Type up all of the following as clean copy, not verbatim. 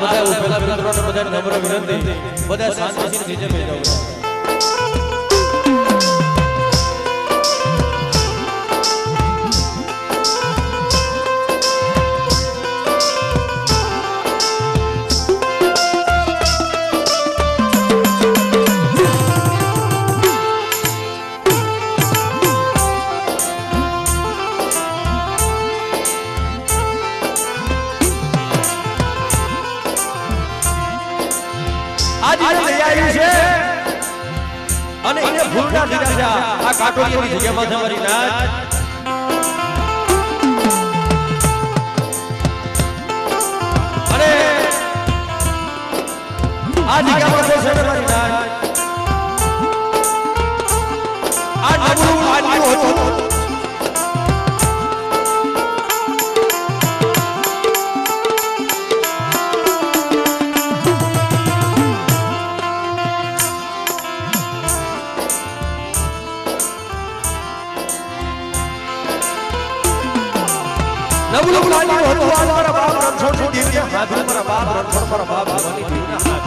બધા ઉભેલા મિત્રોને બધા નમ્ર વિનંતી બધા શાંતિથી નીચે બેસી જાઓ અને એને ભૂલના દીધા છે આ કાટોડીની જગ્યામાં તમારી નાચ અને આ જગ્યામાં છે તમારી નાચ આ નબળું આદમી હતું નબળું લાલ્યું હતું આ મારા બાપ રણછોડની દેવીના હાથ મારા બાપ રણછોડ મારા બાપ ભવાની દેવીના હાથ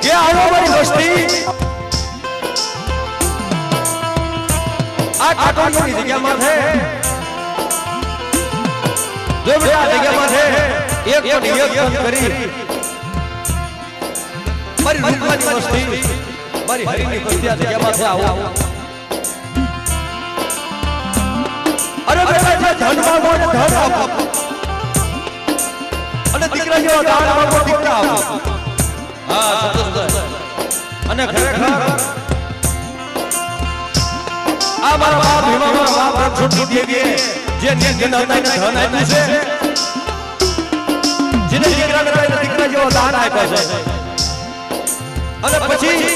કે આવો મારી વસ્તી આ કાટોડીની જગ્યામાં છે જો બેટા જગ્યામાં છે એક પણ એક બંધ કરી મારી રૂપવાની વસ્તી મારી હરીની વસ્તી આ જગ્યામાં છે આવો અરે બેટા જે ધન માંગો ને ધન આપો અને દીકરા જેવા દાન માંગો દીકરા આપો હા સંતોષ અને ખરેખર આ મારા બાપ ભીમા મારા બાપ રણછોડની દેવીએ જે ધન આપ્યું છે જેને દીકરા જેવો દાન આપ્યો છે અને પછી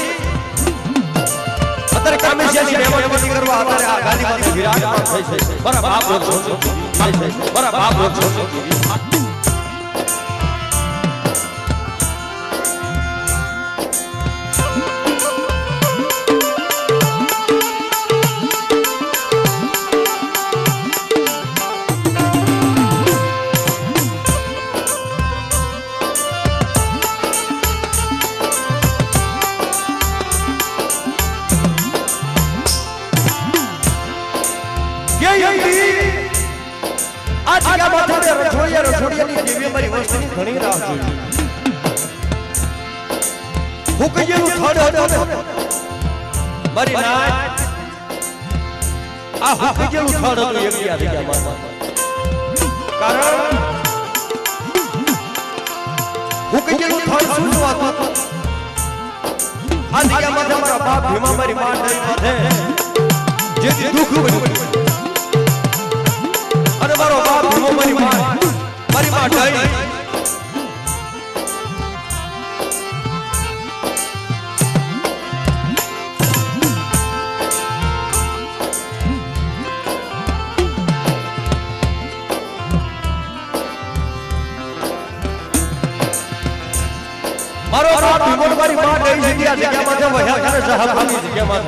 અત્યારે કામેશિયાની મહેમાનગતિ કરવા અત્યારે આ ગાદીમાં વિરાજમાન થઈ છે મારા બાપ મારા બાપ રણછોડિયાની દેવી મારી વસ્તીની ઘણી રાહ જોઈ હું કહીએલું થડ હતો મારી નાચ આ હું કહીએલું થડ હતું એક જગ્યામાં કારણ હું કહીએલું થડ શું હતું આ જગ્યામાં મારા બાપ ભીમા મારી માં માથે જે દુઃખ બન્યું અને મારો બાપ ભીમો મારી માં ઢાઈ મારો બાપ ભીમો મારી માં ઢાઈ જગ્યામાં વહ્યા કરે સહાબાની જગ્યામાં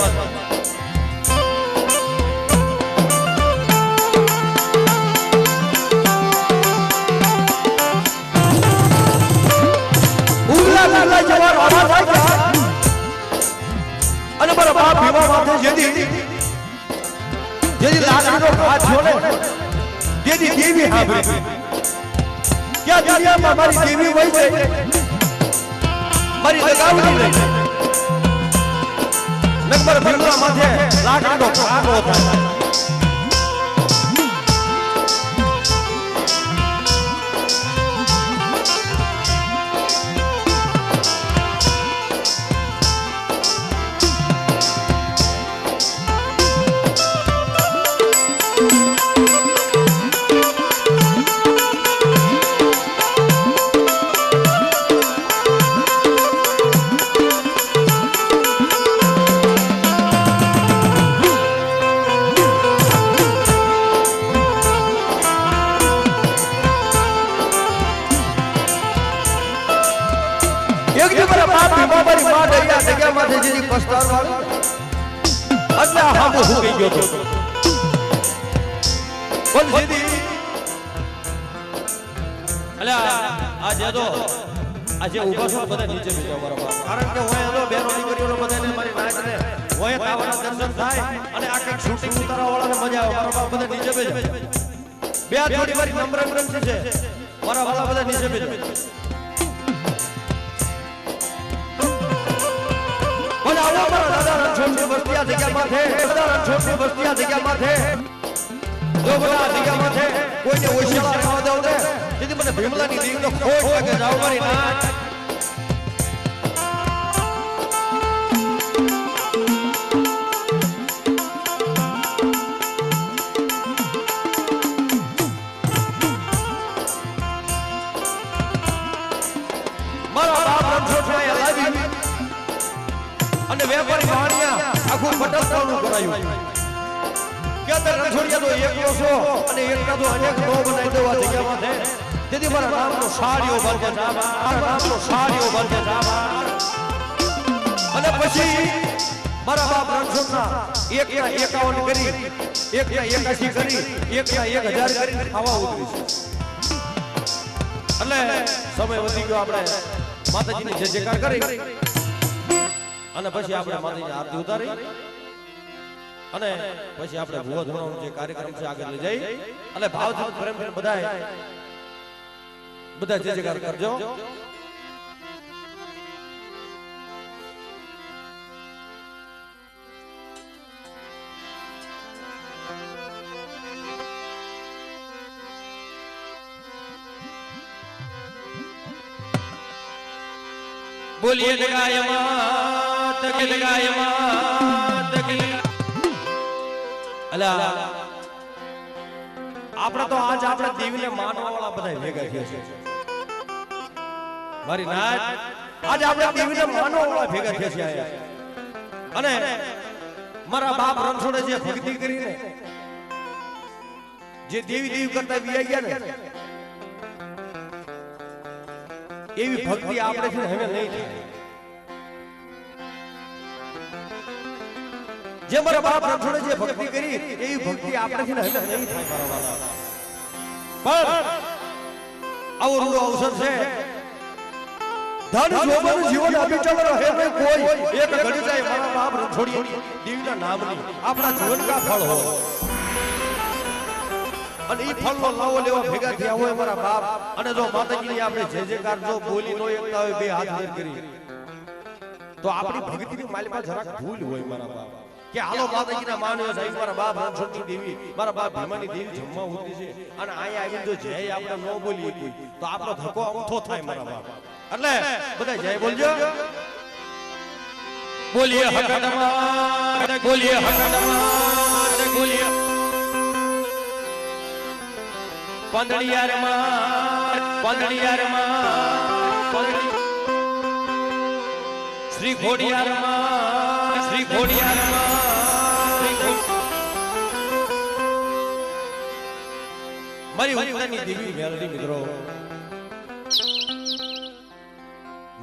અને મારા બાપ ભીમા માથે જેથી લાકડીનો ઘા થયો ને તેથી દેવી સાંભળી ક્યાં દુનિયામાં મારી દેવી વહી જાય મારી લગાવડી લઈ નંબર ભરવા માથે લાકડીનો ઘા નો થાય એટલે હામો હું ગઈ ગયો તો પણ દીદી અલ્યા આજે તો આજે ઉભા છો બધા નીચે બેઠા મારા બાપ કારણ કે હોય તો બેનો દીકરીઓનો બધાને મારી નાચ ને હોય તાવાના દર્શન થાય અને આખા શૂટિંગ ઉતારવા વાળાને મજા આવે મારા બાપ બધા નીચે બેઠા બે જોડી મારી નમ્ર વિનંતી છે મારા વાલા બધા નીચે બેઠા બોલા આવો મારા દાદા રણછોડની બસ્તિયા જગ્યા માથે દાદા રણછોડની બસ્તિયા જગ્યા માથે જો બોલા જગ્યા માથે કોઈને ઓશિયાળા રહેવા દઉં ને જેથી મને ભીમલાની દેવીનો ખોટ લાગે જાવ મારી નાચ મારા બાપ રણછોડભાઈ હલાવી અને વેપારી વાણિયા આખું પટલ કરાયું કે તે રણછોડિયા તો એકલો છો અને એકલા તો અનેક નો બનાવી દેવા જગ્યા માથે જેથી મારા નામનો સાડીઓ બનકે જાવા મારા નામનો સાડીઓ બનકે જાવા અને પછી મારા બાપ રણછોડના એકના 51 કરી એકના 81 કરી એકના 1000 કરી ખાવા ઉતરી છે એટલે સમય વધી ગયો આપણે માતાજીની જય જયકાર કરી અને પછી આપણે માતાજીની આરતી ઉતારી અને પછી આપણે ભૂવા ધોવાનો જે કાર્યક્રમ છે આગળ લઈ જઈ અને ભાવથી પ્રેમ બધા જય જયકાર કરજો બોલીએ લગાય માત કે લગાય માત કે અલા આપણે તો આજ આપણે દેવીને માનવા વાળા બધા ભેગા થયા છે મારી નાચ આજ આપણે દેવીને માનવા વાળા ભેગા થયા છે અને મારા બાપ રણછોડે જે ભક્તિ કરીને જે દેવી દેવી કરતા વિયા ગયા ને એવી ભક્તિ આપણે છે હવે નહીં થાય જે મારા બાપ રણછોડે જે ભક્તિ કરી એવી ભક્તિ આપણે છે હવે નહીં થાય મારા વાલા પણ આવો રૂડો અવસર છે ધન જોવાનું જીવન અભિચલ રહે નહીં કોઈ એક ઘડી જાય મારા બાપ રણછોડી દેવીના નામની આપણા જીવન કા ફળ હોય અને ઈ ફળનો લાવો લેવા ભેગા થયા હોય મારા બાપ અને જો માતાજીની આપણે જય જયકાર જો બોલી નો એકતા હોય બે હાથ વેર કરી તો આપણી ભક્તિની માલિકા જરાક ભૂલ હોય મારા બાપ કે હાલો માતાજીના માનવ સાહેબ મારા બાપ રણછોડની દેવી મારા બાપ ભીમાની દેવી જમવા ઉતરી છે અને અહીંયા આવીને જો જય આપણે ન બોલીએ તો આપણો ધક્કો અમથો થાય મારા બાપ એટલે બધા જય બોલજો બોલીએ હકડમાં બોલીએ હકડમાં બોલીએ પંદડિયારમાં શ્રી ઘોડિયારમાં મારી ઉત્તરની દેવી મેલડી મિત્રો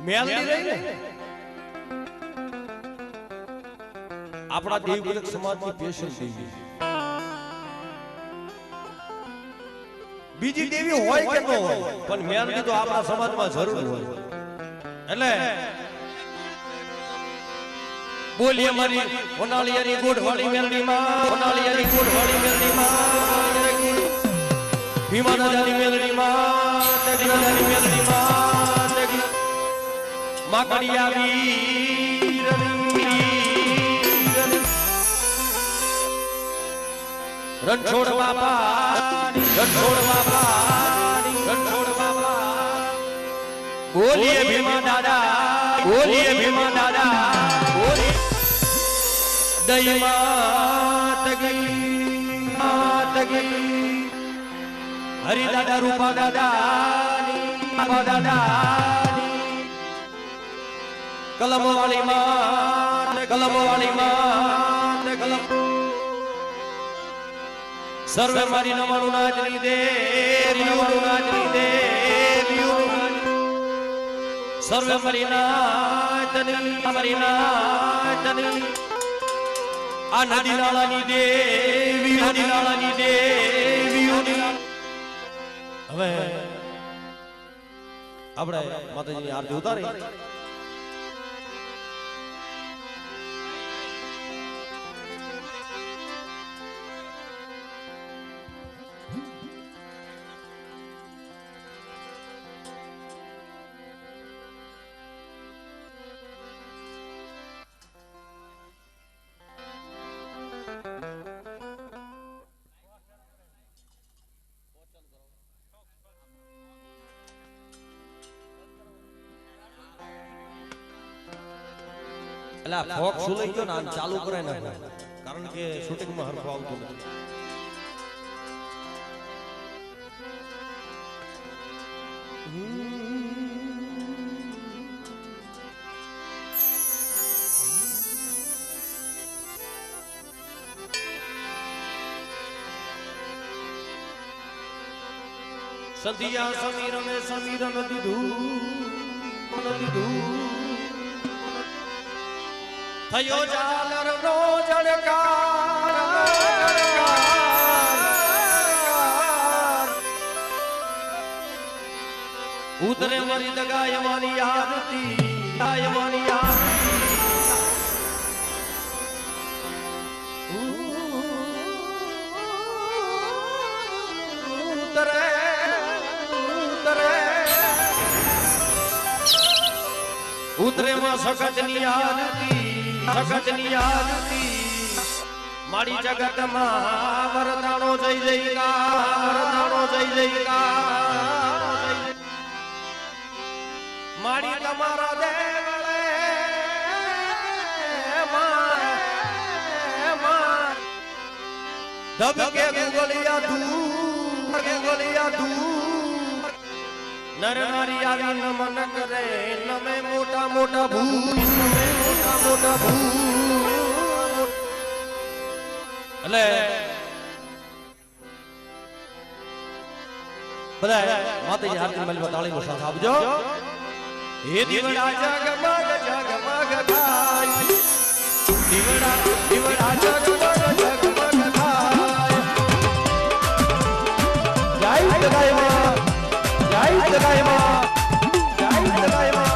મેલડી રહી ને આપણા દેવગુરક સમાજની પેશન દેવી બીજી દેવી હોય કે ન હોય પણ મેલડી તો આપણા સમાજમાં જરૂર હોય એટલે બોલીએ મારી ઓનાળિયાની ગોઠવાળી મેલડીમાં ઓનાળિયાની ગોઠવાળી મેલડીમાં ભીમાનાની મેલડીમાં તેગીનાની મેલડીમાં તેગી માકડિયા વીર રણછોડ બાપા બોલીએ ભીમા દાદા બોલીએ દઈ માતગી હરિ દાદા રૂપા દાદાની કલમ વાળી માં કલમ સર્વે મારી નમણું નાચની દે સર્વે મારી નાચની આ નદી નાળાની દેવી નદી નાળાની દેવી હવે આપણે માતાજીની આરતી ઉતારી એટલે ફોક સુલાઈ ગયો ને આમ ચાલુ કરે ને કારણ કે શૂટિંગ માં હરખું આવતું નથી સંધિયા સમીર ને સમીર નદી દીધું થયો જાલર નો જડકાર ઉતરે મરી દગાય મારી આરતી ગાય મારી ઉતરે ઉતરે માં સખતની આરતી સખતની આરતી મારી જગતમાં વરદાનો જય જયકાર વરદાનો જય જયકાર મારી તમારા દેવળે ધબકે ગુગલિયા ધૂર નર નારી આવી નમન કરે નમે મોટા મોટા ભૂત નમે મોટા મોટા ભૂત એટલે બધા માતાજી આરતી માં તાળીનો સાથ આપજો હે દીવડા જગમગ જગમગ થાય દીવડા દીવડા જગમગ જગમગ થાય જય જગાય માં જય જગાય માં જય જગાય માં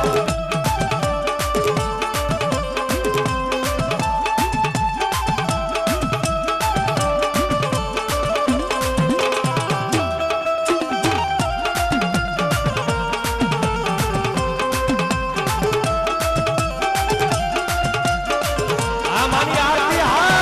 આ મારી આરતી હા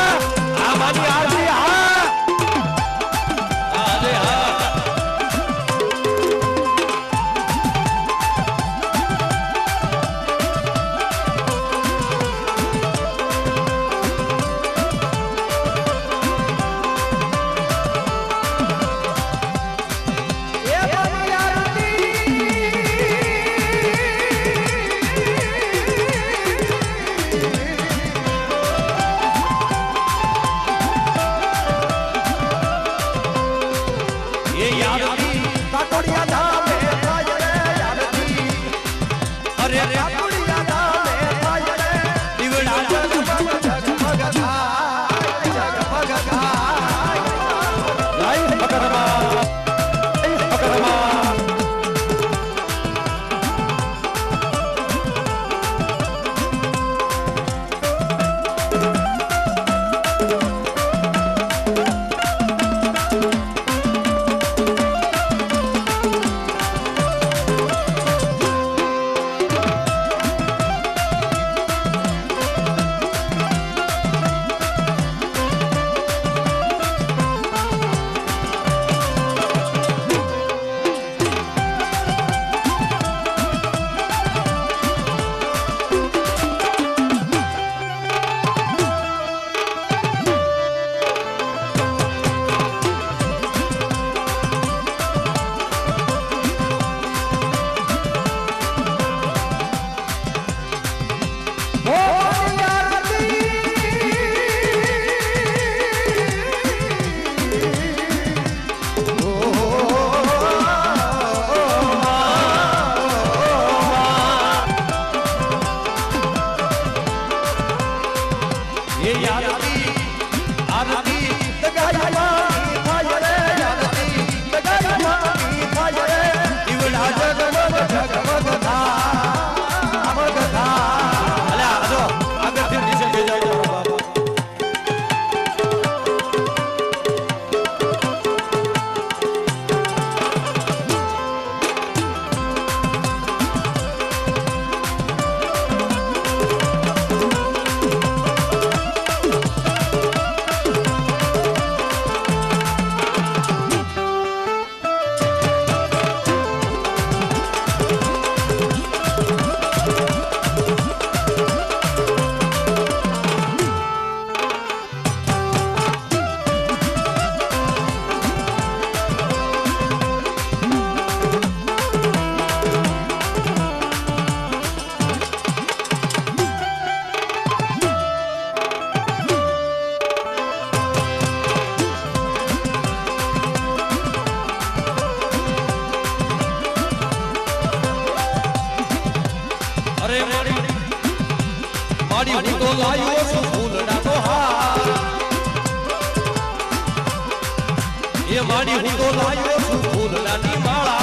એ માડી હું તો લાયો છું ફૂલડાની માળા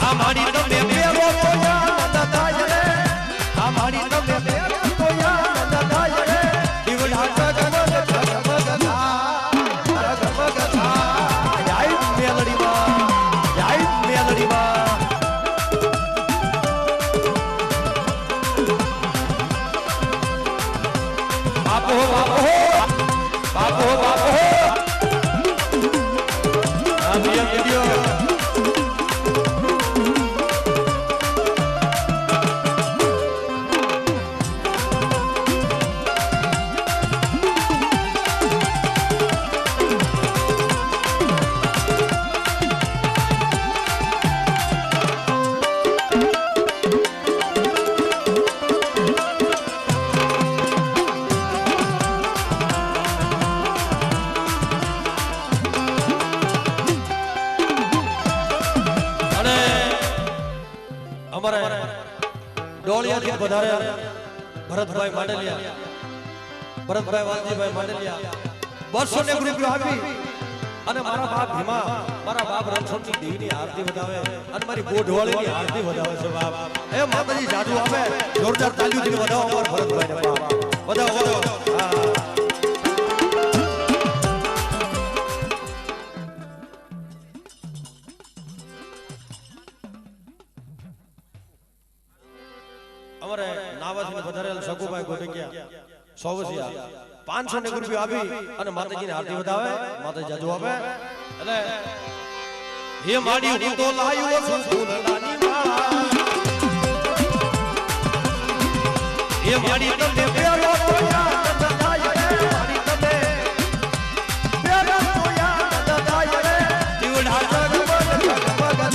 આ માડી તમે મેરો તો યાદ થાય રે આ માડી તમે મેરો તો યાદ થાય રે દીવડા જગમગ જગમગ થાય જય મેલડી માં બાપો બાપો બાપો આ વિડિયો ડોળિયાથી વધારે ભરતભાઈ માંડલિયા ભરતભાઈ વાલજીભાઈ માંડલિયા વર્ષોને ગ્રુપ આપી અને મારા બાપ ભીમા મારા બાપ રણછોડની દેવીની આરતી વધાવે અને મારી ગોઢવાળીની આરતી વધાવે છે બાપ એ માતાજી જાદુ આવે જોરદાર તાલીઓથી વધાવો અમારા ભરતભાઈને બાપ વધાવો હા અમારે નાવાસી વધારેલ સકુભાઈ ગોટકિયા સોવસિયા 500 ને રૂપિયા આપી અને માતાજીની આરતી વધાવે માતાજી જાદુ આપે એટલે હે માડી હું તો લાયો છું ફૂલડાની માળા હે માડી તમે પેરો તો યાદ થાય રે માડી તમે પેરો તો યાદ થાય રે દીવડા જગમગ જગમગ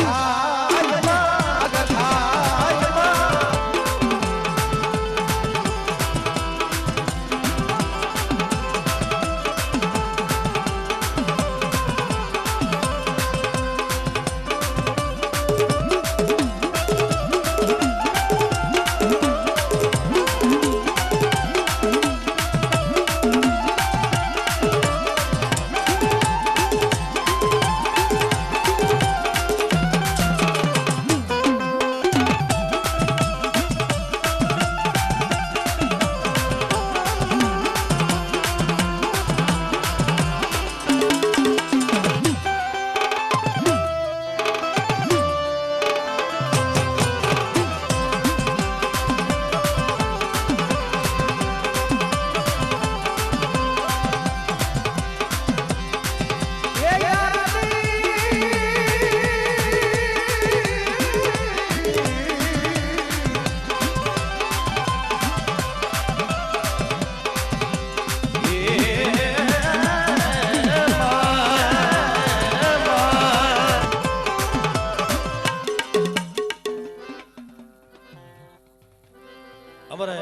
અમારે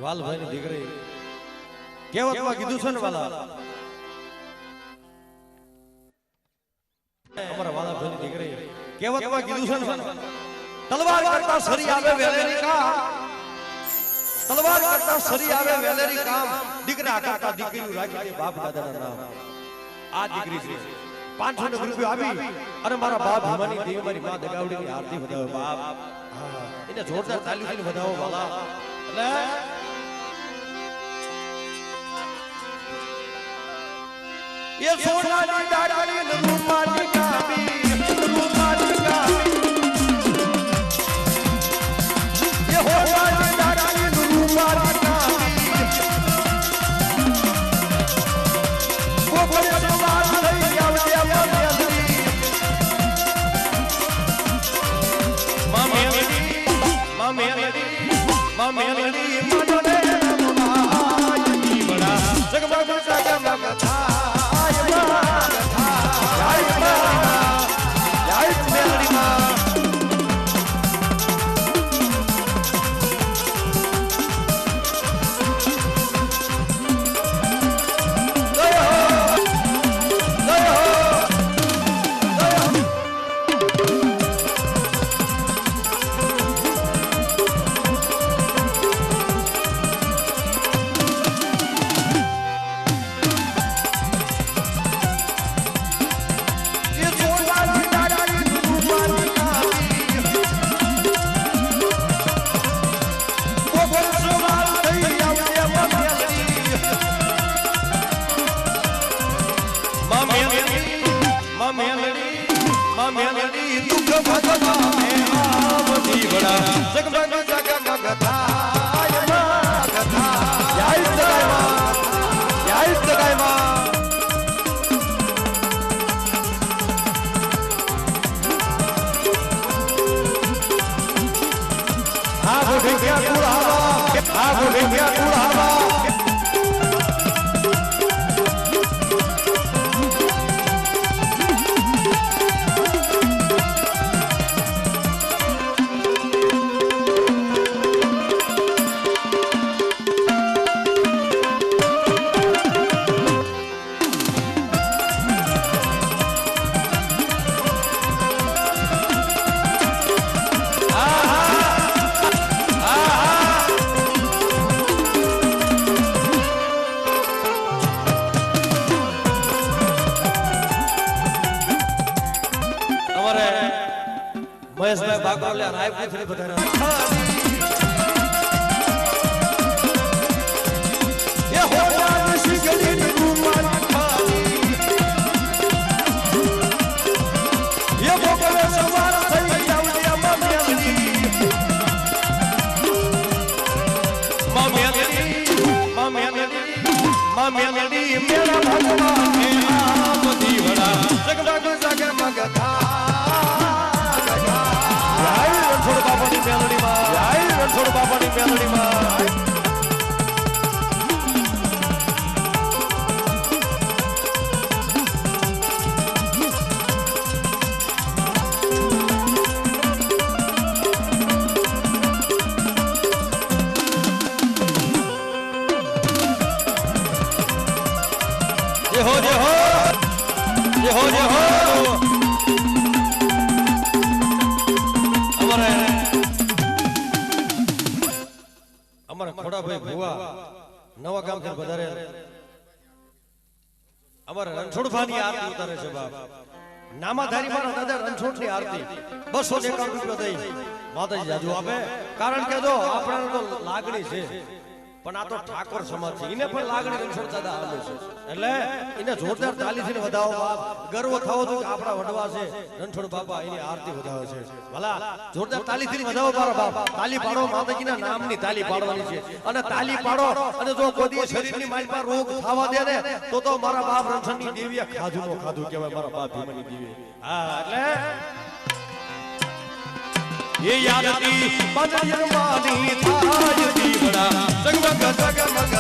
વાલભાઈની દીકરી કહેવતમાં કીધું છે ને વાલા અમારા વાલાભાઈની દીકરી કહેવતમાં કીધું છે ને તલવાર કરતા સરી આવે વેલેરી કામ તલવાર કરતા સરી આવે વેલેરી કામ દીકરા કરતા દીકરીઓ રાખી દે બાપ દાદાના નામ આ દીકરી છે 500 રૂપિયા આવી અને મારા બાપ ભીમાની દેવી મારી માં દગાવડીની આરતી વધાવે બાપ એને જોરદાર તાલીઓથી વધાવો વાલા એટલે એ સોનાની દાડાની રૂપાની કામી રૂપાની કામી એ હોવાની દાડાની રૂપાની કામી ગોપરે સવાર થઈ આવજે આવજે મામેલી મનને નમનાય દીવડા જગમગ જગમગ થાય થાય ભગવાન મે આવ દીવડા જગમગ જગમગ થાય માં જય સગાઈ માં જય સગાઈ માં આ બોઢે ક્યાં કુળાવા આ બોઢે ક્યાં કુળાવા મહેશભાઈ બાગોલે રાય પૂછડી બધાના એ હોડા શિકલી ગુમાની ખાલી એ બોકરે સવાર થઈ જાવડિયા મામેલડી મેરા ભગવાન હે આપ દીવડા જગમગ જગમગ રણછોડ બાપાની મેલડીમાં જય રણછોડ બાપાની મેલડીમાં જે હો જે હો જે હો જે હો ખોડાભાઈ ભુવા નવા ગામ થી વધારે અમારા રણછોડભાની આરતી ઉતારે છે બાપ નામાધારી મારા દાદા રણછોડની આરતી 251 રૂપિયા દઈ માતાજી જાજુ આપે કારણ કે જો આપણાને તો લાગણી છે પણ આ તો ઠાકોર સમાજ છે એને પણ લાગણી રણછોડ દાદા આવે છે એટલે એને જોરદાર તાલીથી વધાવો બાપ ગર્વ થવો તો આપણા વડવા છે રણછોડ બાપા એની આરતી વધાવે છે ભલા જોરદાર તાલીથી વધાવો મારા બાપ તાલી પાડો માતાજીના નામની તાલી પાડવાની છે અને તાલી પાડો અને જો કોઈ શરીરની માલપા રોગ થવા દે ને તો મારા બાપ રણછોડની દેવીએ ખાધું નો ખાધું કહેવાય મારા બાપ ભીમની દેવી હા એટલે ये यादती बजरंगी थाय दीवड़ा जगमग जगमग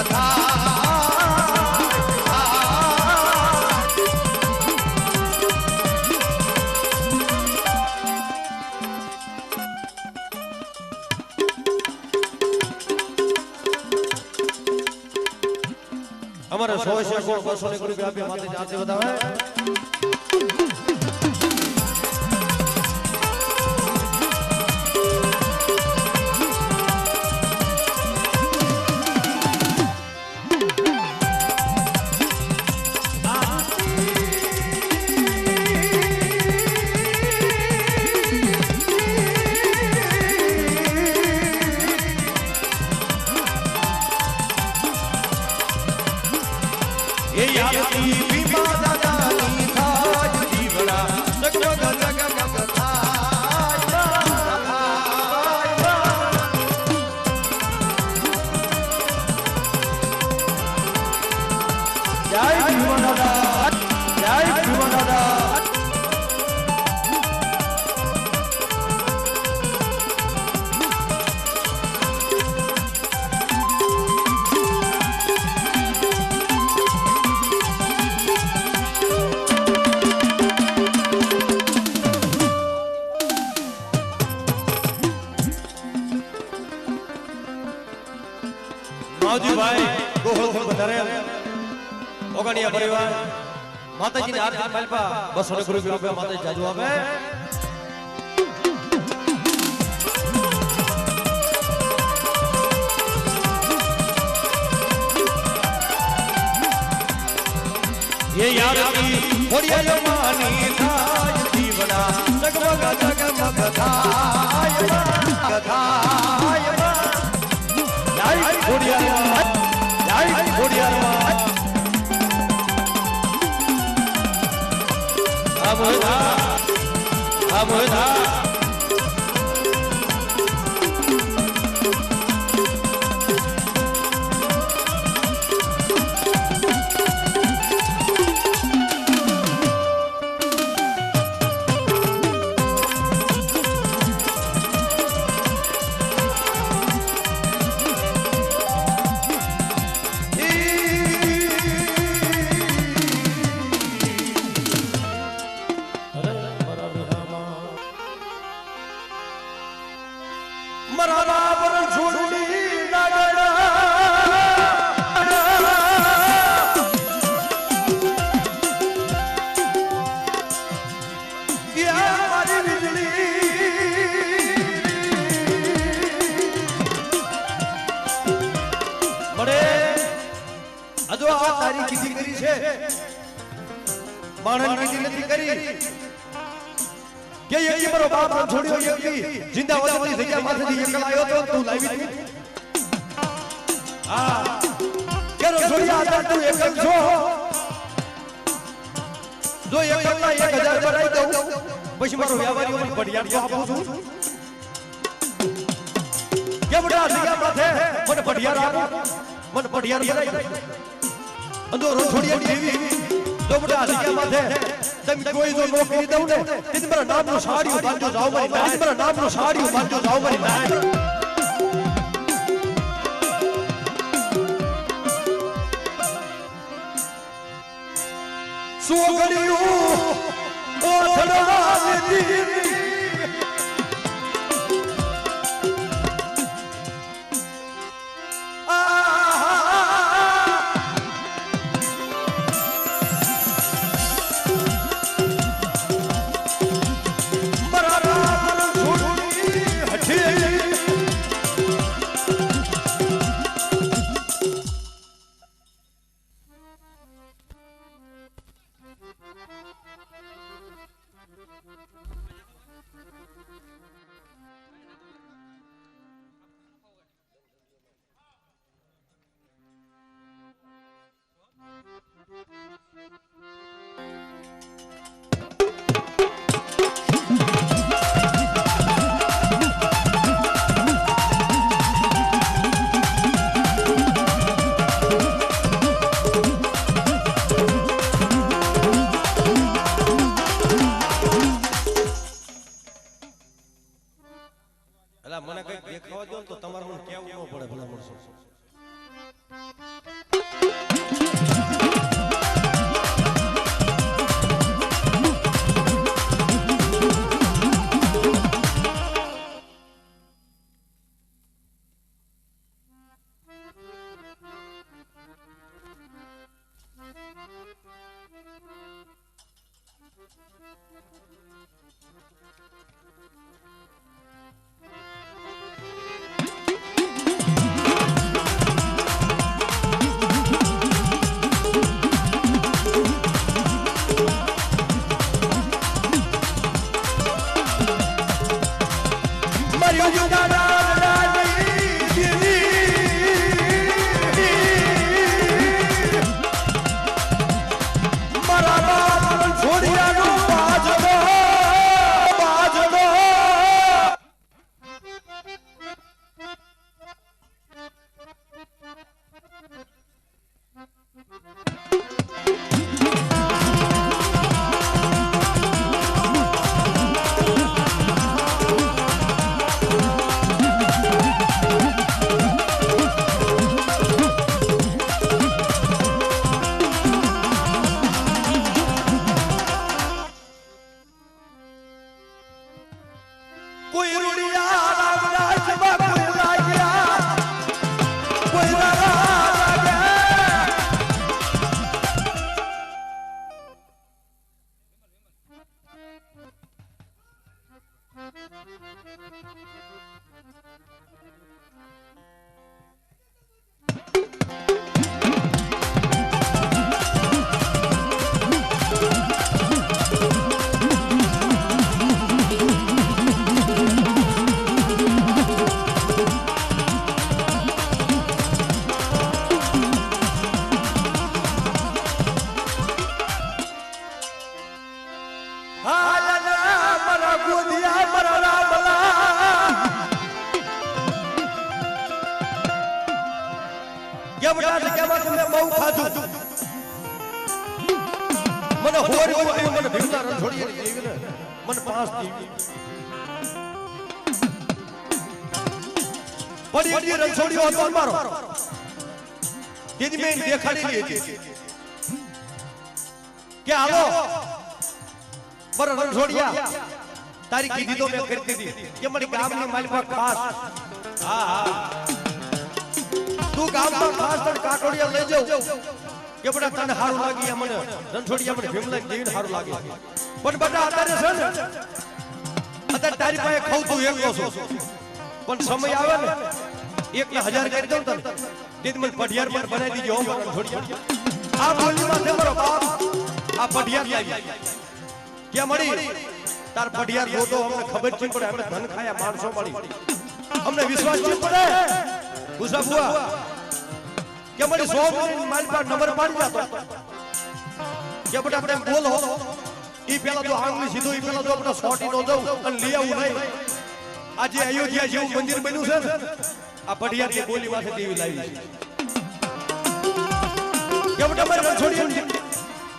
हमारे 100 से 200 रुपया पे माते जाते बतावे ये यादती बीमा दादानी थाय दीवड़ा जगमग जगमग जय भीमा दादा जय भीमा दादा मावजी भाई गोहल से बधारे ओगणिया परिवार माताजी ने आरती मालपा 200 रुपया माताजी जाजू आपे ये यादती बढ़िया मानी थाय दीवड़ा जगमग जगमग थाय थाय जय बढ़िया जय बढ़िया अब હજો આ તારી કીધી કરી છે માણસ કીધી નથી કરી કે એકી મારો બાપ છોડ્યો એકી જિંદાવાદની જગ્યા માંથી એકલા આવ્યો તો તું લાવી હતી હા કેરો છોડ્યા હતા તું એકલ છો જો એકલા 1000 ભરાઈ દઉં પછી મારો વ્યવહારી ઉપર ભડિયાર તો આપું છું કે બડા જગ્યા માથે મને ભડિયાર આપો મને ભડિયાર ભરાઈ અંદો છોડ્યા જેવી જો બડા જગ્યા માથે તમે કોઈ જો નોકરી દઉં ને તે મારા નામનો સાડીઓ બાંધજો જાવ મારી નાય મારા નામનો સાડીઓ બાંધજો જાવ મારી નાય સોગડિયું ઓથડા દીદી મને કઈ દેખાવા દો તો તમારે મને કેવું ન પડે ભલા મળશો તારી કીધી તો મેં કરતી હતી કે મારી ગામની માલિકા ખાસ હા હા તું ગામમાં ખાસ તને કાકોડિયા લઈ જાવ કે બડા તને હારું લાગી મને રણછોડિયા મને ભીમલા દેવીને હારું લાગે પણ બટા અત્યારે છે ને અત્યારે તારી પાસે ખાવ તું એકલો છો પણ સમય આવે ને 1000 કરી દઉં તને તે મને પઢિયાર પર બનાવી દીજો રણછોડિયા આ બોલી માં મારો બાપ આ પઢિયાર લાવી કે મળી તાર પઢિયાર જોતો અમને ખબર છે પડે અમે ધન ખાયા માણસો મળી અમને વિશ્વાસ છે પડે ગુસ્સા બુઆ કે મળી 100 મિનિટ મારી પર નંબર પાડી જાતો કે બેટા આપણે બોલો ઈ પેલા તો આંગળી સીધો ઈ પેલા તો આપણે સોટી નો દઉં અને લઈ આવું નહીં આજે અયોધ્યા જેવું મંદિર બન્યું છે ને આ પઢિયાર ની બોલી માથે દેવી લાવી છે કે બેટા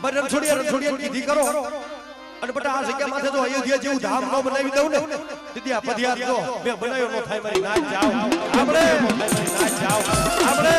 મારે રણછોડિયા કીધી કરો અને બેટા આ જગ્યા માથે તો અયોધ્યા જેવું ધામ નો બનાવી દઉં ને દીદી આ પઢિયાર જો મે બનાવ્યો નો થાય મારી નાચ જાવ આપણે નાચ જાવ આપણે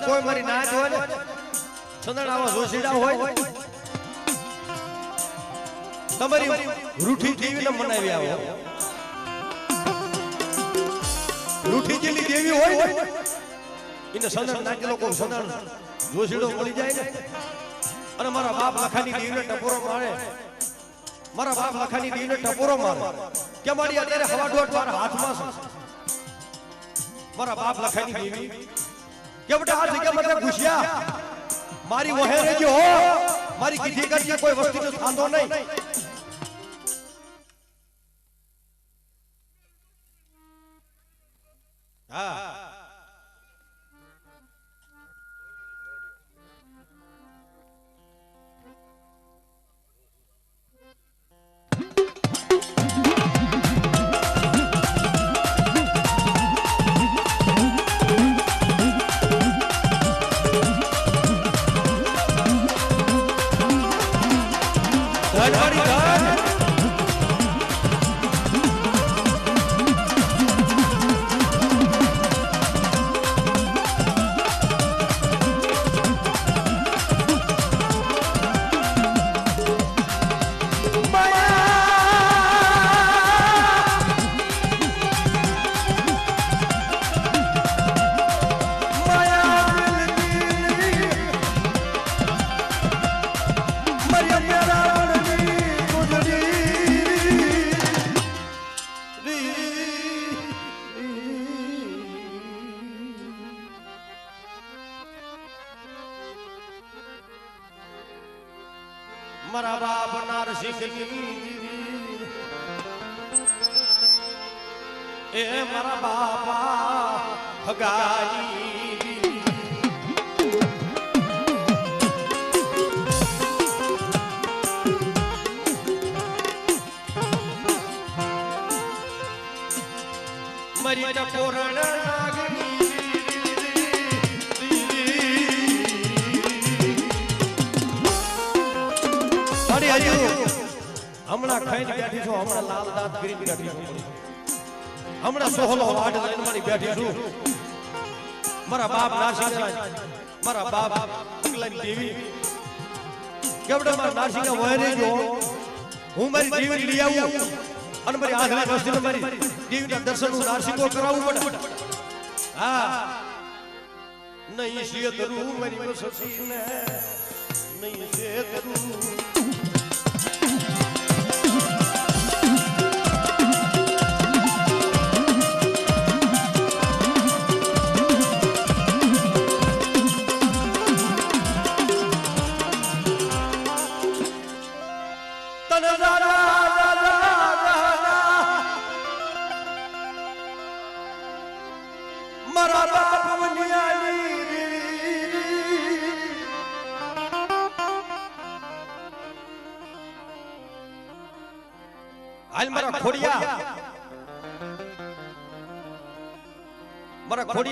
કોઈ મારી નાચ હોય ને સંદણ આવા જોશીડા હોય તમારી રૂઠી દેવીને મનાવી આવો રૂઠી જેલી દેવી હોય એને સંદણ નાચેલો કોઈ સંદણ જોશીડો મળી જાય ને અને મારા બાપ લખાની દેવીને ટપોરો મારે મારા બાપ લખાની દેવીને ટપોરો મારે કે મારી અત્યારે હવા દોઢ મારા હાથમાં છે મારા બાપ લખાની દેવી કે બેટા આ જગ્યા મને ઘુસ્યા મારી વહે રહેજો મારી કીધી કરજે કોઈ વસ્તુનો થાંધો નહીં હા મારા બાપ નારસિંહની એ મારા બાપા હગાની મરી ટપોરણ નાગની હમણાં ખાઈને બેઠી છું હમણાં લાલ દાંત કરીને બેઠી છું હમણાં સોહલો વાડ લઈને મારી બેઠી છું મારા બાપ નારસિંહ મારા બાપ અગલાની દેવી કેવડે મારા નારસિંહ વહેરે જો હું મારી દેવી લઈ આવું અને મારી આધલા વસ્તીને મારી દેવીના દર્શન હું નારસિંહ કરાવવું પડે હા નહીં છે ધરું મારી વસતીને નહીં છે ધરું હાલ મારા ખોડિયા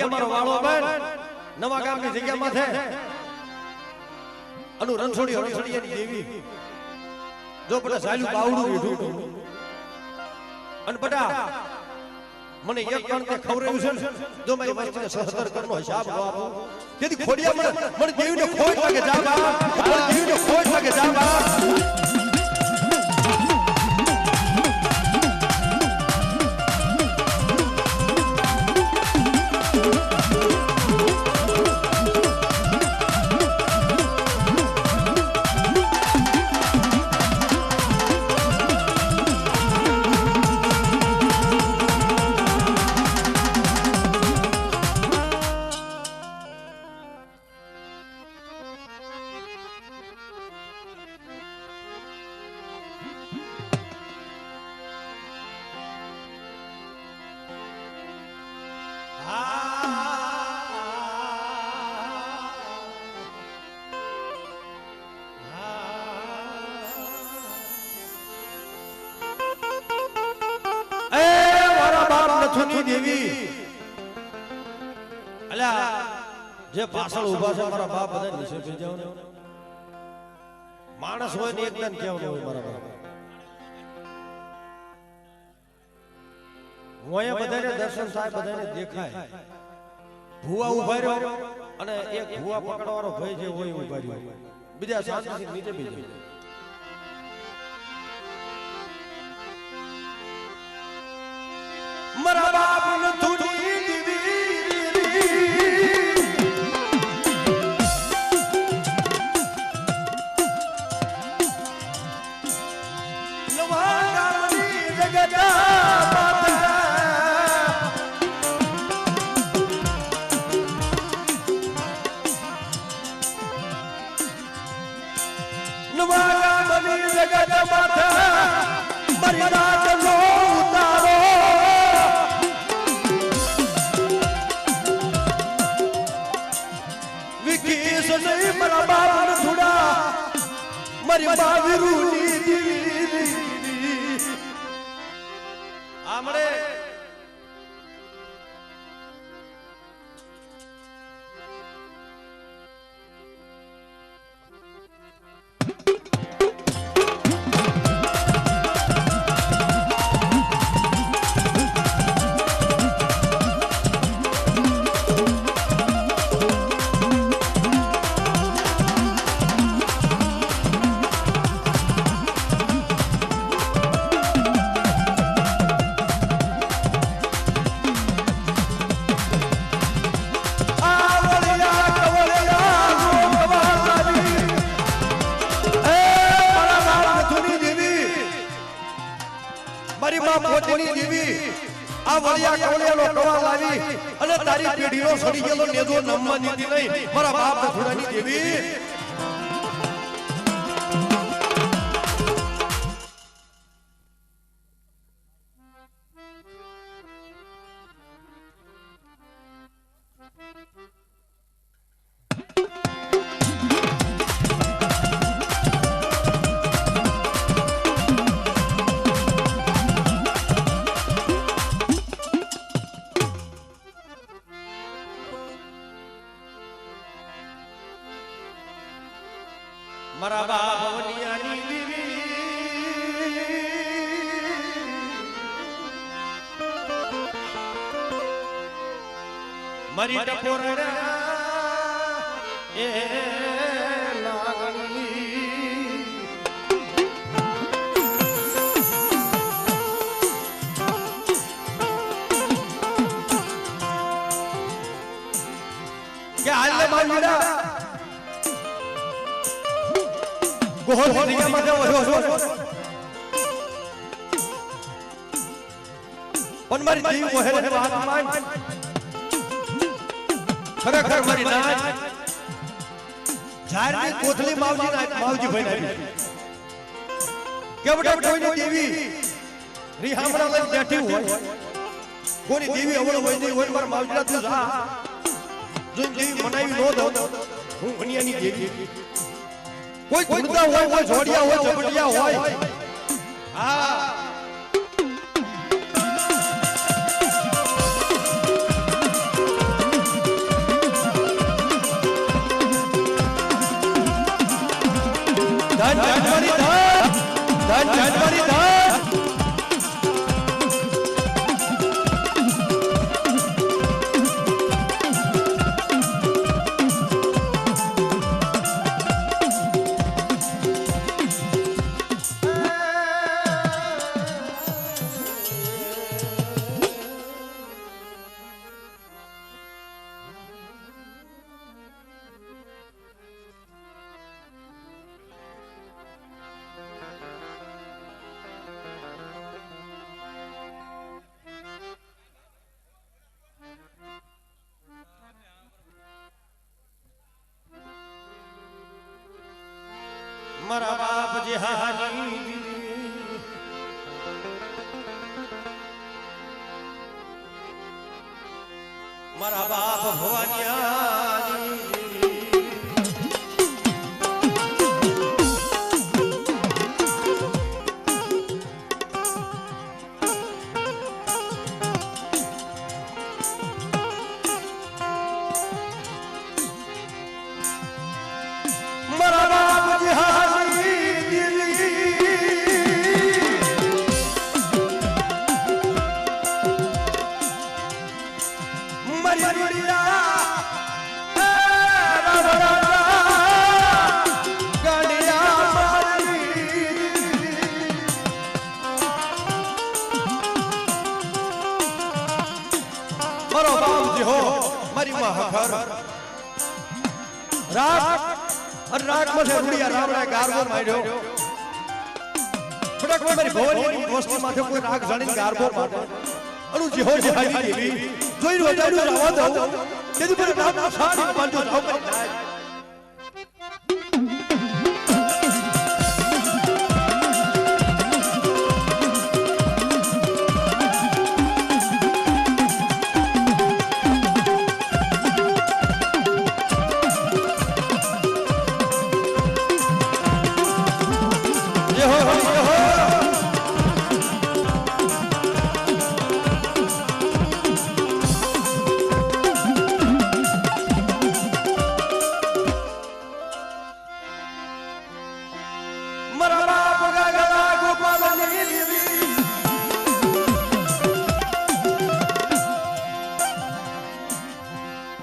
મારો વાળો બેન નવા ગામની જગ્યામાં છે અનુ રણછોડિયાની દેવી જો બટા સાલું બાવડું રીઢું અને બટા મને એક કણ તે ખવરાયું છે જો મારી વસ્તીને 77 કરનો હિસાબ ન આપો તેથી ખોડિયા મને દેવીને ખોટ લાગે જાવા દેવીને ખોટ લાગે જાવા દેવી અલ્યા જે પાછળ ઊભા છે મારા બાપ બધા નીચે બેસી જાવ ને માણસ હોય ને એકદમ કેવું હોય મારા બાપ મોય બધાને દર્શન થાય બધાને દેખાય ભૂવા ઊભા રહ્યો અને એક ભૂવા પકડવાનો ભય જે હોય ઊભા રહ્યો બીજા શાંતિથી નીચે બેસી જાય મારા બાપ ને થોડી દીવી નવા ગામની જગત માથે મારી રાત નો ઉતારો વિકીસ નહીં મારા બાપ ને થોડા મારી બાવીરુની દીવી આમળે આ વળિયા કવળિયાનો કવા લાવી અને તારી પેઢીનો સડી ગયેલો નેદો નમવા દીધી નહીં મારા બાપ થોડાની દેવી મારા બાપ વનિયાની દેવી મારી ટપોરણા એ લાગણી કે હાલે મારા ગોહર દુનિયામાં જાવ પણ મારી જીવ મોહેને વાત માન ખરેખર મારી નાચ જારની કોથળી માવજી ભાઈ નાખી કે બટા કોઈની દેવી રીહામણા લઈને બેઠી હોય કોની દેવી અવળ હોય નહીં હોય મારા માવજીના તું જા જો દેવી મનાવી નો દઉં હું વનિયાની દેવી કોઈ ગુંડા હોય કોઈ જોડિયા હોય ઝપટિયા હોય હા ધન ધન મારી ધન મારા બાપ જે હાની મારા બાપ ભવાનિયાની મારા બાપ જે राग में से रुड़िया राम राय गारबो मार्यो थोड़ा कोई मेरी भवानी वस्तु माथे कोई राग जानी गारबो माटे अनु जी हो जी हाई देवी जोई रो जाडू रावा दो तेजी पर नाम साडी पांचो जाओ कर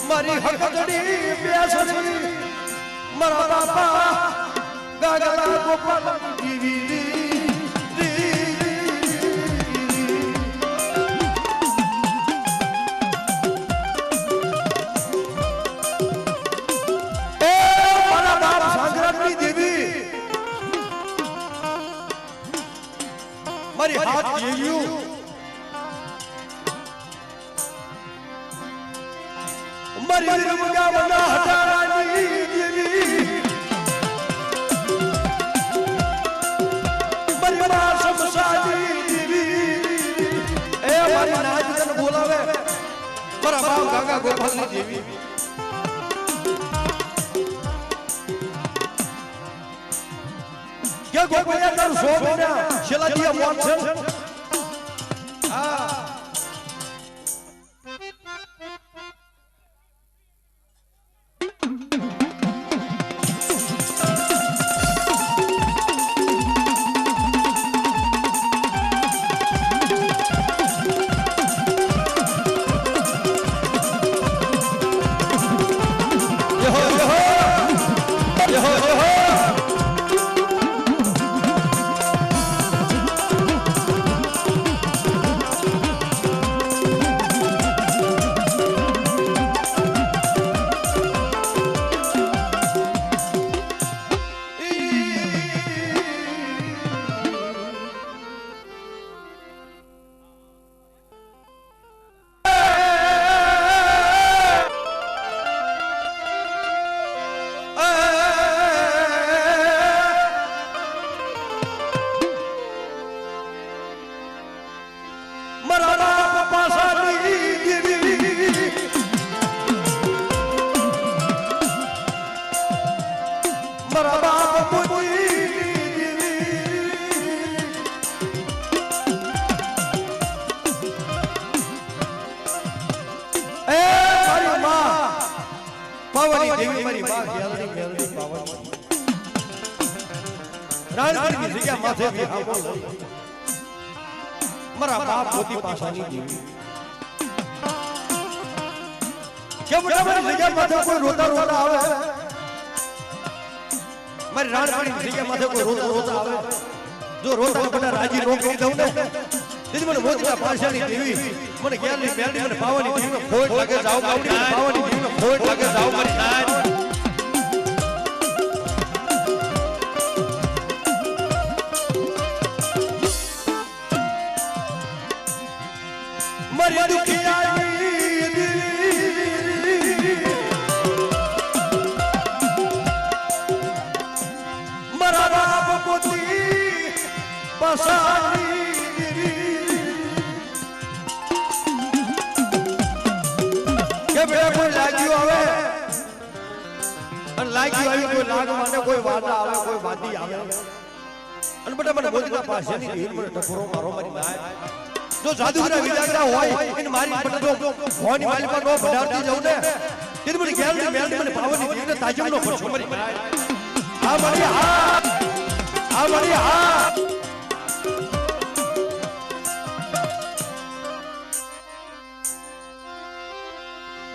मारी हकड़ी प्यासड़ी मरा बापा गागला गोपाल दीवी ए मरा बाप सांगरानी देवी मारी हाथ येयू मरी रुगा बना हटारानी देवी मरी मां समसादी देवी ए मारी नाज तन बोलावे मरा बाप गागा गोपालनी देवी क्या गोपालिया कर सो बिना शिला दिया मोहन हां રાણપુરની જગ્યા માથેથી આવો મારા બાપ મોતી પાસાની દેવી કેમ મારી જગ્યા માથે કોઈ રોતા રોતા આવે મારી રાણપુરની જગ્યા માથે કોઈ રોતા રોતા આવે જો રોતા બધા રાજી નો કરી દઉં ને દીદી મને મોતીના પાસાની દેવી મને ગેલની બેલની મને પાવાની દેવી ફોડ લાગે જાવ કાવડી પાવાની દેવી ફોડ લાગે જાવ મારી નાય મારી દુખિયાની મારા બાપ મોતી પાસાની કે બેટા કોઈ લાગ્યું આવે અને લાગ્યું આવી કોઈ લાગ મને કોઈ વાદા આવે કોઈ વાદી આવે અને બેટા મને મોતીના પાસેની દેવી મને ટકોરો મારો મારી નાય જો જાદુગરા વિજાગરા હોય એને મારી પટજો ભવાની માલિકા નો ભડાવતી જઉં ને તે મને ગેલની મેલની મને પાવની દીને તાજમનો પરછો મરી આ મારી હા આ મારી હા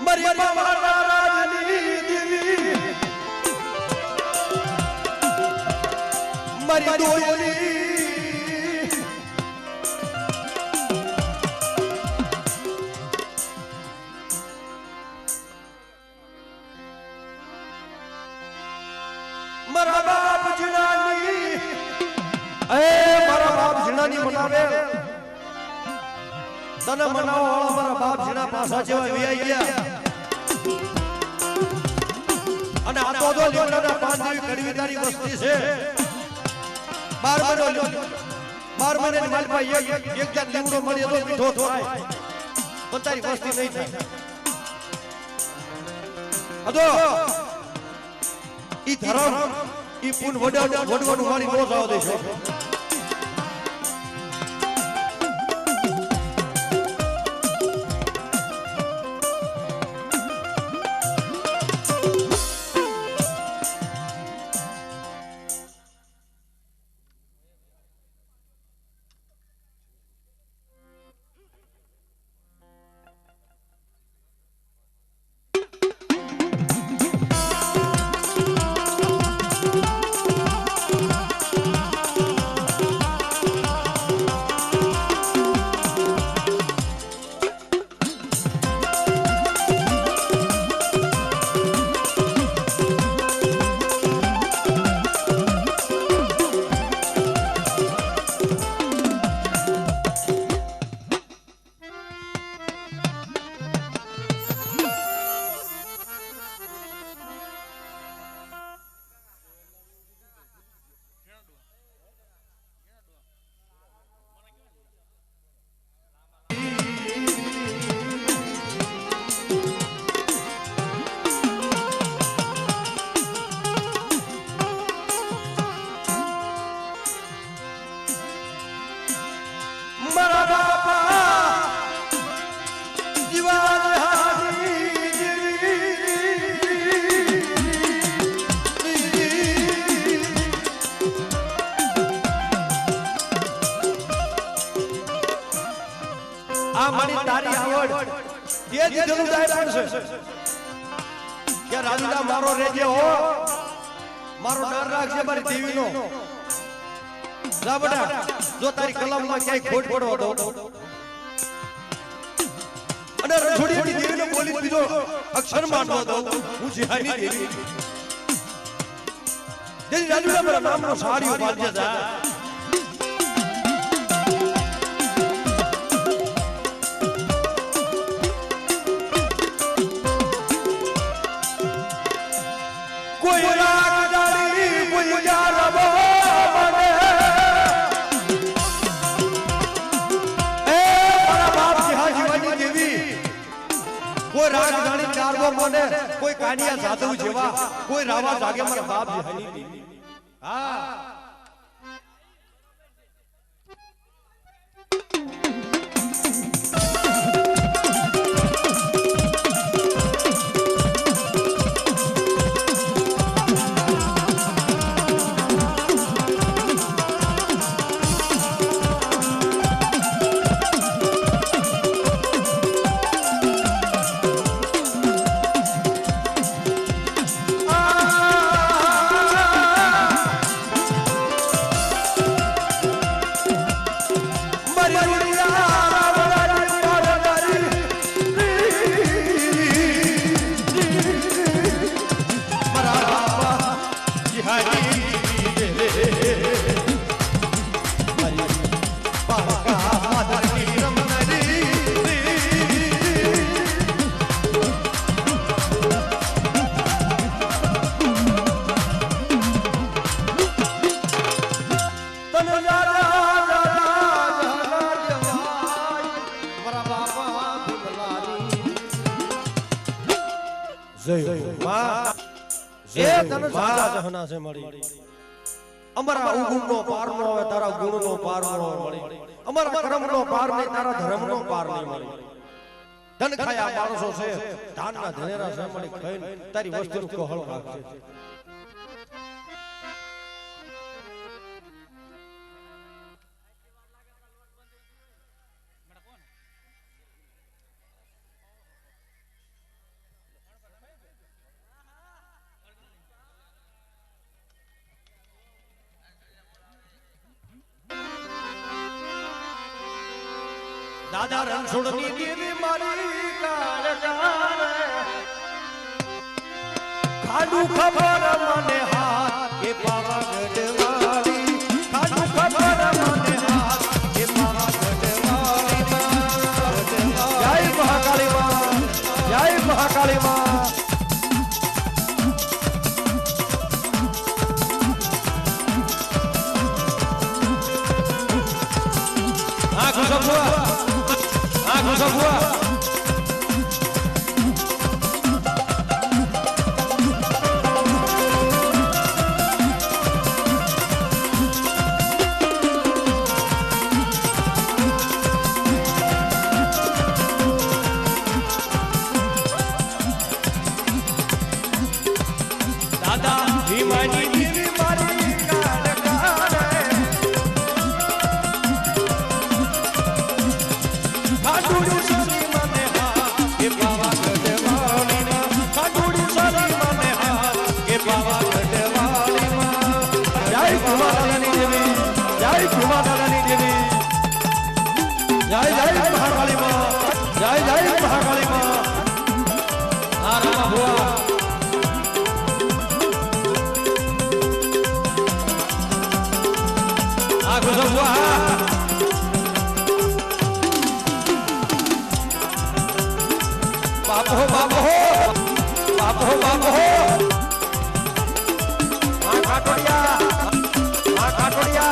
મારી બાબા રાજની દેવી મારી દોયલી મારા બાપ જીણાની મારા બાપ જીણાની મનાવે તને મનાવો વાળા મારા બાપ જીણા પાસા જેવા વિયાઈ ગયા અને આ તો લીમડાના પાન જેવી કડવીદારી વસ્તી છે 12 મહિનાની માલપા એક જાત લીમડો મળી તો મીઠો થાય પણ તારી વસ્તી નહીં થાય અદો ઈ ધર્મ ઈ પુન વડવાનું મારી નો જાવ દેશો આ મારી તારી આવડ જે દીધેલું જાય પડશે કે રાજુલા મારો રેજે હો મારો ડર રાખજે મારી દેવીનો જા બટા જો તારી કલમમાં ક્યાંય ખોટ પડો તો અને રણછોડીની દેવીને બોલી દીધો અક્ષર માંડો દો હું જીહાની દેવી જેની રાજુલા મારા નામનો સાડીઓ બાંધ્યા જા કોઈ રાગ ડાળી કોઈ જારબો મને મારા બાપ જીહાજીવાની દેવી કોઈ રાગ ડાળી જારબો મને કોઈ કાનિયા સાધુ જેવા કોઈ રાવા જાગે મારા બાપ જીહાની દેવી હા જય માં એ તને સાજા જહના છે મળી અમારા ઉગુમનો પાર નો આવે તારા ગુણનો પાર નો મળી અમારા કર્મનો પાર નહીં તારા ધર્મનો પાર નહીં મળી ધન ખાયા માણસો છે ધાનના ધનેરા છે મળી ખાઈને તારી વસ્તુનું કોહળ રાખશે દાદા રણછોડની દેવી મારી કાળજાને ખાડું ખબર મને હાથ કે પાવાગઢ વાળી ખાડું ખબર મને હાથ કે પાવાગઢ વાળી જય મહાકાળી માં જય મહાકાળી માં આ ગુસબુઆ Gusabua Dada Himani Devi Mari Kaadakane Kadudi Sari Mane Ha Ke Pavagadh Wali Na Kadudi Sari Mane Ha Ke Pavagadh Wali Ma Jai Kumadalani Devi Jai Kumadalani Devi Jai Jai Mahakali Ma Jai Jai Mahakali Ma Arama Hua Gusabua Bapo Bapo Bapo Bapo Makatodia Makatodia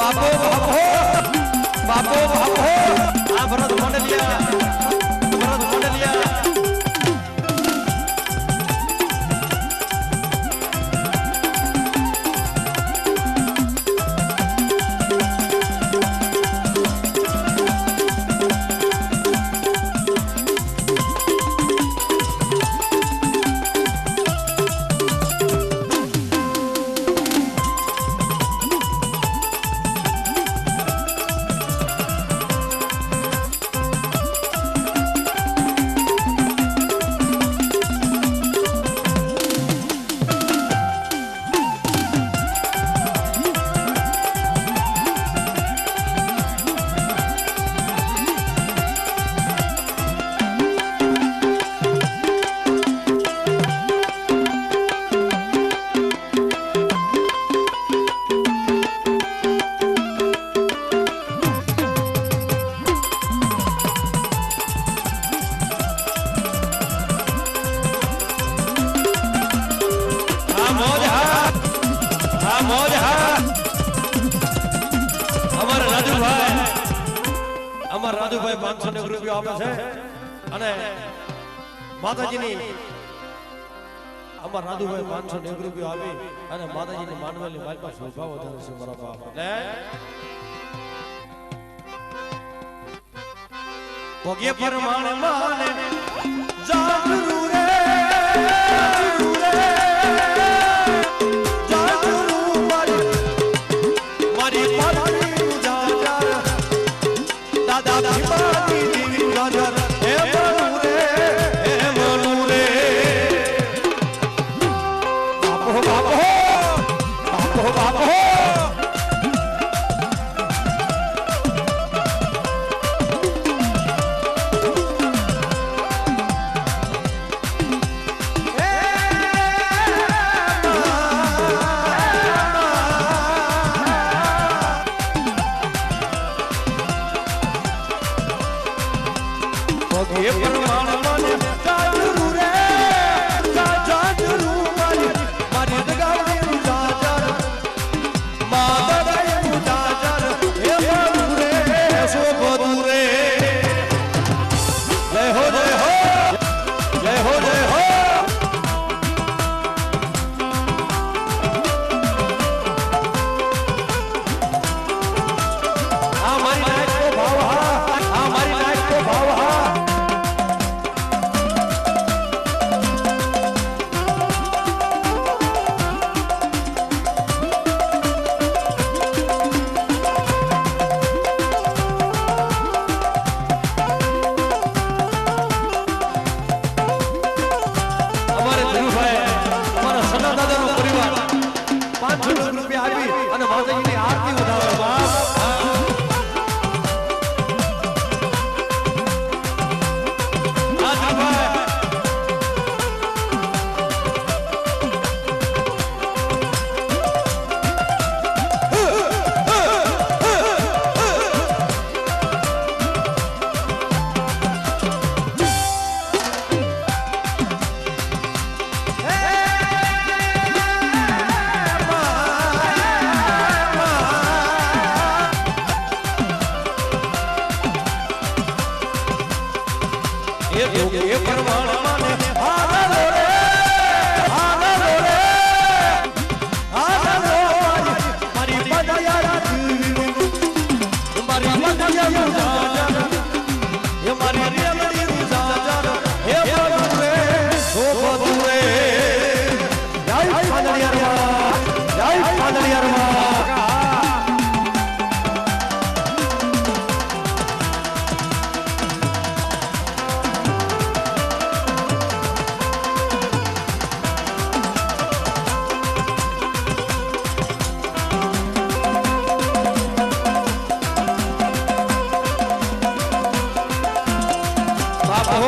Bapo, Bapo, Bapo, Bapo, Bapo, Bapo, અમારા રાજુભાઈ 500 રૂપિયા આપે છે અને માતાજીની અમારા રાજુભાઈ 500 રૂપિયા આપી અને માતાજીની માનવેલી માલપા શોભા વધારે છે મારા બાપ ભોગે પરમાણ માને જાગરૂ રે જાગરૂ મારી પાલડી જાજર દાદા ભીમાની દીવી જાજર હે મનુ રે બાપો બાપો બાપો બાપો ये परमाण माने जागरू रे जागरू मारी दगावी जाजर मादराई जाजर हे मनु रे शोभदू रे जय हो जय हो जय हो जय हो हमारी नायक को भाव हमारी नायक को भाव રૂપિયા આપી અને માતાજીની આરતી વધારે બાપ ये परमाण माने आनंद रे मारी बदया मारी बदया ये मारी रेमड़ी जाजर हे मनु रे शोभदू रे जय पादलियारवा बाप हो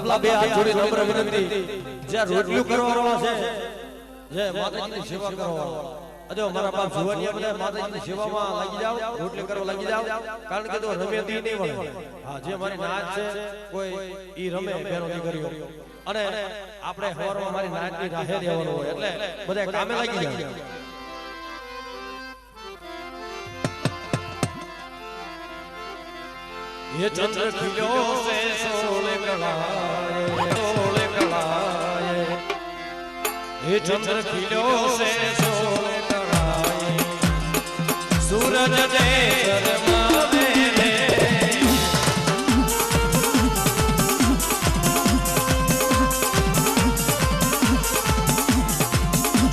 બાબલા બે હાથ જોડી નમ્ર વિનંતી જે રોટલી કરવાનો છે જે માતાજીની સેવા કરવાનો અજો મારા બાપ જુવાનિયા બધા માતાજીની સેવામાં લાગી જાવ રોટલી કરવા લાગી જાવ કારણ કે તો રમે દી નહીં મળે હા જે મારી નાચ છે કોઈ ઈ રમે બેનો દીકરીઓ અને આપણે હવારમાં મારી નાચની રાહે રહેવાનું હોય એટલે બધા કામે લાગી જાય ये चंद्र खिलो से सोले कलाए ये चंद्र खिलो से सोले कलाए सूरज दे शर्मावे रे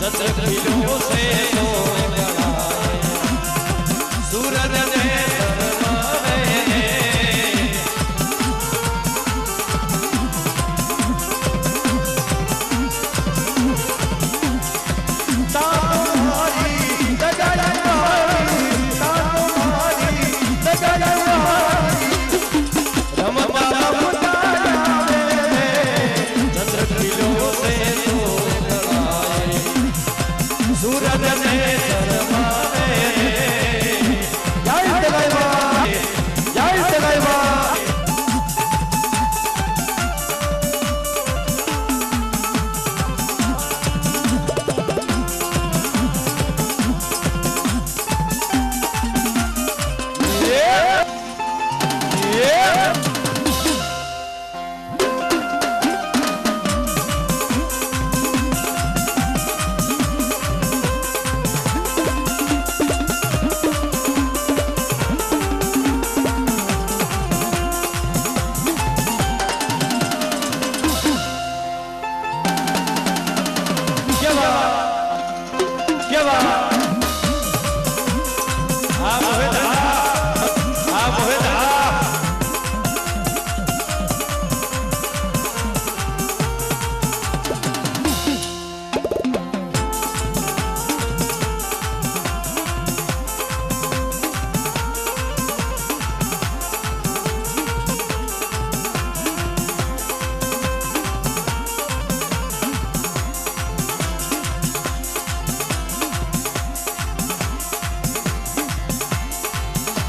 चंद्र खिलो से सोले कलाए सूरज दे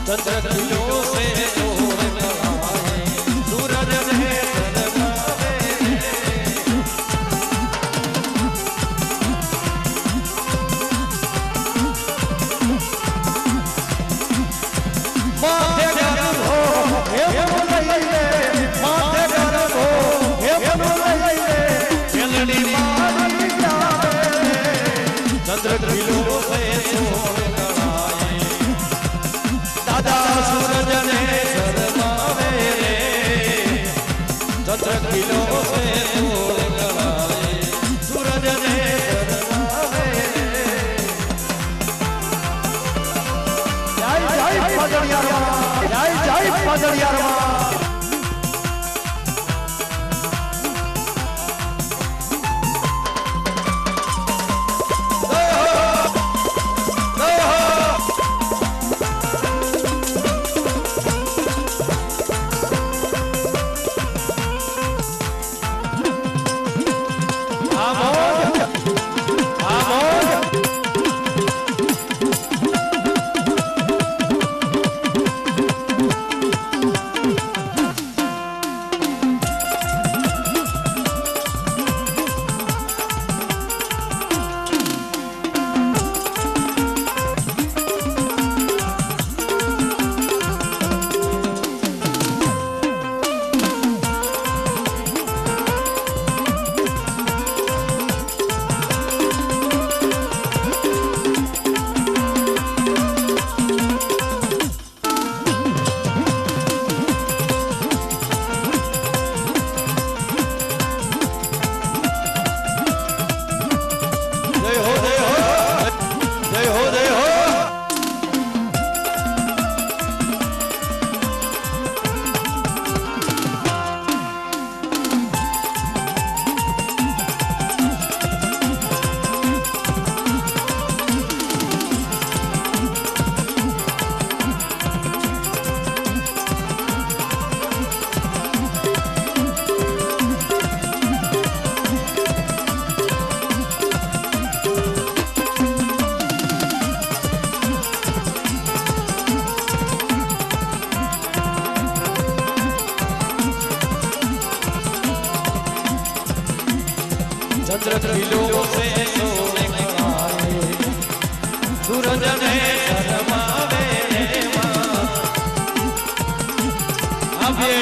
चंद्र खिलो से सोले कलाए सूरज दे शर्मावे माथे गरम हो हे बोलैले माथे गरम हो हे बोलैले चलनी मारी जावे चंद्र खिलो से सोले सूरज ने शर्मावे रे चंद्र खिलो से सोले कलाए सूरज ने शर्मावे जय जय पदड़ियारवा जय जय पदड़ियारवा સૂરજને શરમાવે રે માં આવે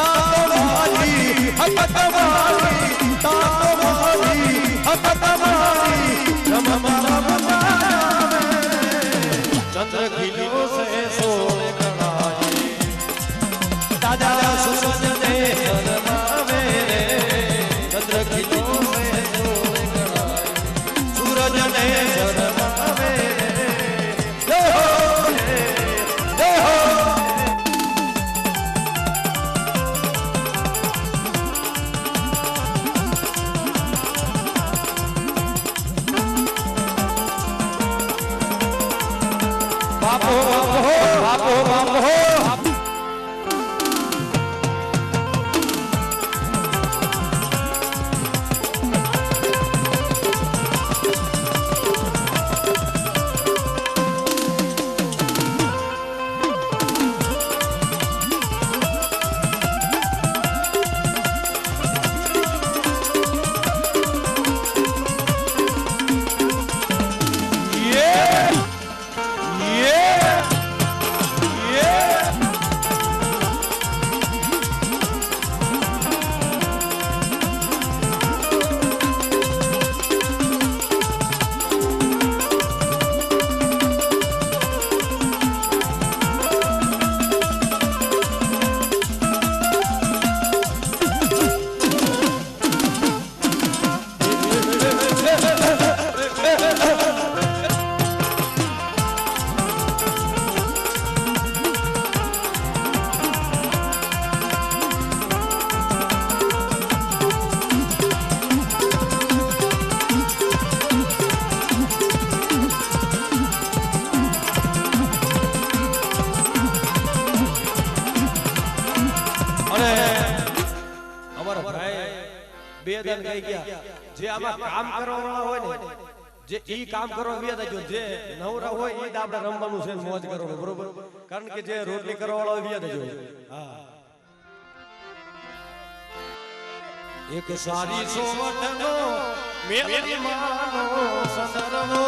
તાતવાલી હકતવાલી તાતવાલી હકતવાલી રમવા ચંદ્ર ખીલો સે સોને કણાઈ દાદા સૂરજને શરમાવે રે ચંદ્ર ખીલો સે સોને કણાઈ સૂરજને શરમાવે રે જય હો બાપો બાપો બાપો જે આમાં કામ કરવાવાળા હોય ને જે ઈ કામ કરવા વ્યા દેજો જે નવરા હોય ઈ જ આપણે રમવાનું છે મોજ કરવાનું બરોબર કારણ કે જે રોટલી કરવાવાળા વ્યા દેજો હા એક સારી સોવટનો મેલડી માનો સસરનો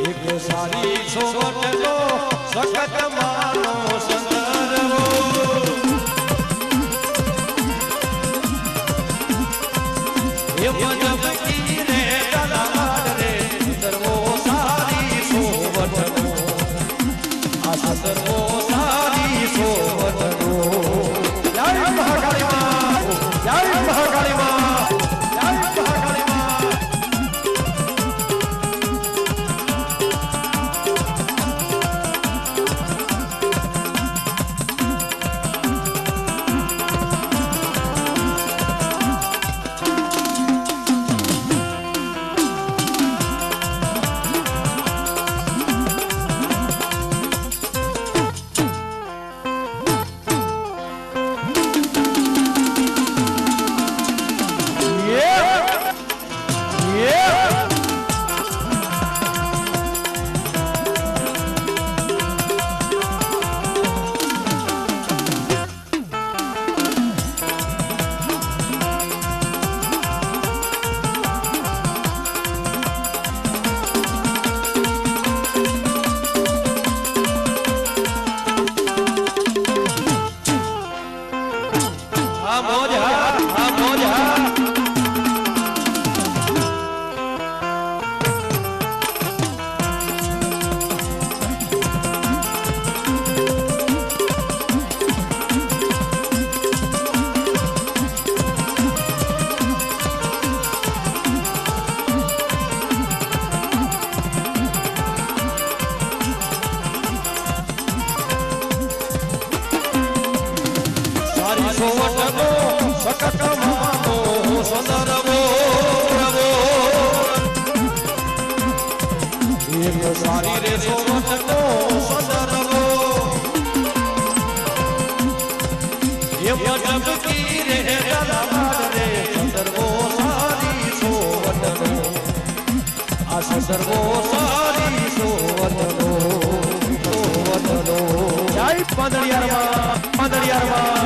એક સારી સોવટનો સખત માનો સંદર્ભો એ મજબકી રે કલાર રે સંદર્ભો સારી સોવટનો આ સંદર્ભો સારી સોવટનો જય મહાકાળી માં જય મહાકાળી માં જય મહાકાળી માં સારી રે સોવટનો સંદર્ભો એ મજબકી રે કલાર રે સંદર્ભો સારી સોવટનો આ સંદર્ભો સારી સોવટનો પાંદડિયારમાં